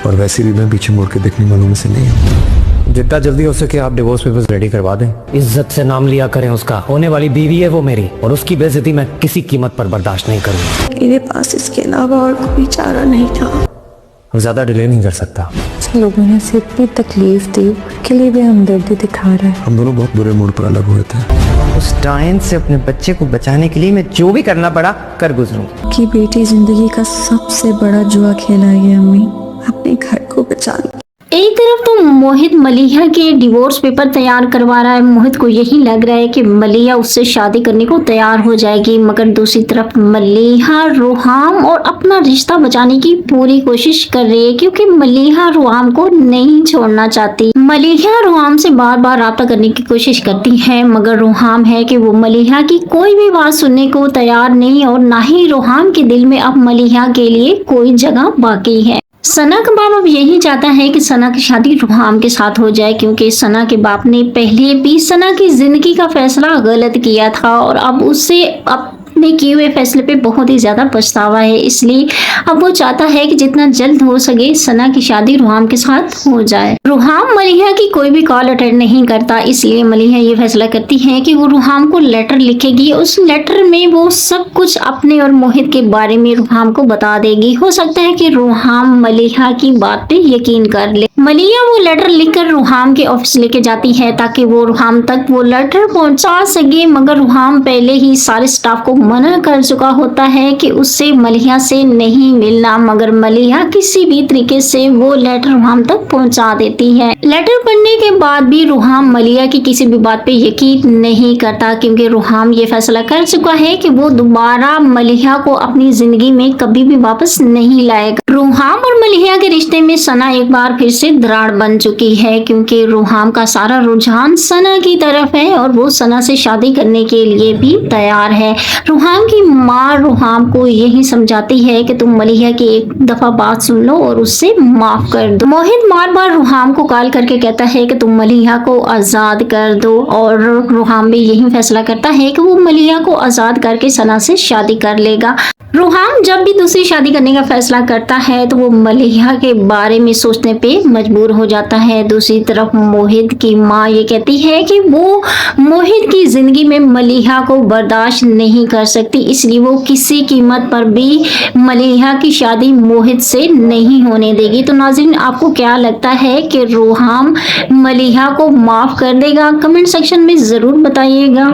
और वैसे भी मैं पीछे मुड़ के देखने वालों में से नहीं हूँ। जितना जल्दी हो सके आप डिवोर्स पेपर्स रेडी करवा दें। इज्जत से नाम लिया करें उसका, होने वाली बीवी है वो मेरी, और उसकी बेइज्जती मैं किसी कीमत पर बर्दाश्त नहीं करूँगा। मेरे पास इसके अलावा और कोई चारा नहीं था। ज्यादा डिले नहीं कर सकता। लोगों ने सिर्फ इतनी तकलीफ दी, के लिए भी हमदर्दी दिखा रहा है। हम दोनों बहुत बुरे मूड पर अलग हुए थे। उस डायन से अपने बच्चे को बचाने के लिए मैं जो भी करना पड़ा कर गुजरूं। कि बेटी जिंदगी का सबसे बड़ा जुआ खेला है अम्मी, अपने घर को बचाने। एक तरफ तो मोहित मलिहा के डिवोर्स पेपर तैयार करवा रहा है। मोहित को यही लग रहा है कि मलिहा उससे शादी करने को तैयार हो जाएगी, मगर दूसरी तरफ मलिहा रोहाम और अपना रिश्ता बचाने की पूरी कोशिश कर रही है, क्योंकि मलिहा रोहाम को नहीं छोड़ना चाहती। मलिहा रोहाम से बार बार राब्ता करने की कोशिश करती है, मगर रोहाम है कि वो मलिहा की कोई भी बात सुनने को तैयार नहीं, और ना ही रोहाम के दिल में अब मलिहा के लिए कोई जगह बाकी है। सना का बाप अब यही चाहता है कि सना की शादी रोहाम के साथ हो जाए, क्योंकि सना के बाप ने पहले भी सना की जिंदगी का फैसला गलत किया था, और अब उससे अपने किए हुए फैसले पे बहुत ही ज्यादा पछतावा है। इसलिए अब वो चाहता है कि जितना जल्द हो सके सना की शादी रोहाम के साथ हो जाए। रोहाम मलिहा की कोई भी कॉल अटेंड नहीं करता, इसलिए मलिहा ये फैसला करती है कि वो रोहाम को लेटर लिखेगी। उस लेटर में वो सब कुछ अपने और मोहित के बारे में रोहाम को बता देगी। हो सकता है कि रोहाम मलिहा की बात पे यकीन कर ले। मलिहा वो लेटर लिखकर रोहाम के ऑफिस लेके जाती है ताकि वो रोहाम तक वो लेटर पहुंचा सके, मगर रोहाम पहले ही सारे स्टाफ को मना कर चुका होता है कि उससे मलिहा से नहीं मिलना, मगर मलिहा किसी भी तरीके से वो लेटर रोहाम तक पहुंचा देती है। लेटर पढ़ने के बाद भी रोहाम मलिहा की किसी भी बात पे यकीन नहीं करता, क्योंकि रोहाम ये फैसला कर चुका है कि वो दोबारा मलिहा को अपनी जिंदगी में कभी भी वापस नहीं लाएगा। रोहाम और मलिहा के रिश्ते में सना एक बार फिर से दरार बन चुकी है, क्योंकि रोहाम का सारा रुझान सना की तरफ है और वो सना से शादी करने के लिए भी तैयार है। रोहाम की माँ रोहाम को यही समझाती है कि तुम मलिहा की एक दफा बात सुन लो और उससे माफ कर दो। मोहित बार बार रोहाम को कॉल करके कहता है कि तुम मलिहा को आजाद कर दो, और रोहाम भी यही फैसला करता है कि वो मलिहा को आजाद करके सना से शादी कर लेगा। रोहाम जब भी दूसरी शादी करने का फैसला करता है तो वो मलिहा के बारे में सोचने पे मजबूर हो जाता है। दूसरी तरफ मोहित की माँ ये कहती है कि वो मोहित की जिंदगी में मलिहा को बर्दाश्त नहीं कर सकती, इसलिए वो किसी कीमत पर भी मलिहा की शादी मोहित से नहीं होने देगी। तो नाज़रीन, आपको क्या लगता है कि रोहाम मलिहा को माफ कर देगा? कमेंट सेक्शन में जरूर बताइएगा।